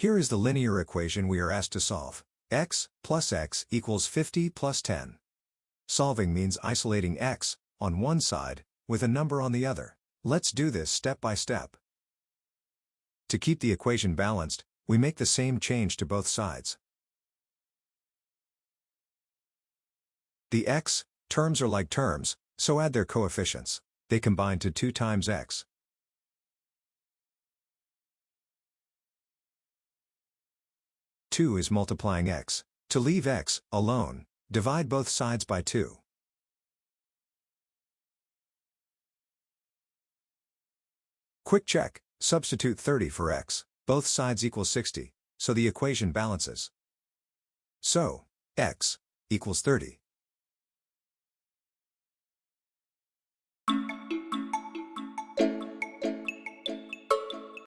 Here is the linear equation we are asked to solve. X plus x equals 50 plus 10. Solving means isolating x on one side with a number on the other. Let's do this step by step. To keep the equation balanced, we make the same change to both sides. The x terms are like terms, so add their coefficients. They combine to 2 times x. Two is multiplying x. To leave x alone, divide both sides by 2. Quick check, substitute 30 for x. Both sides equal 60, so the equation balances. So, x equals 30.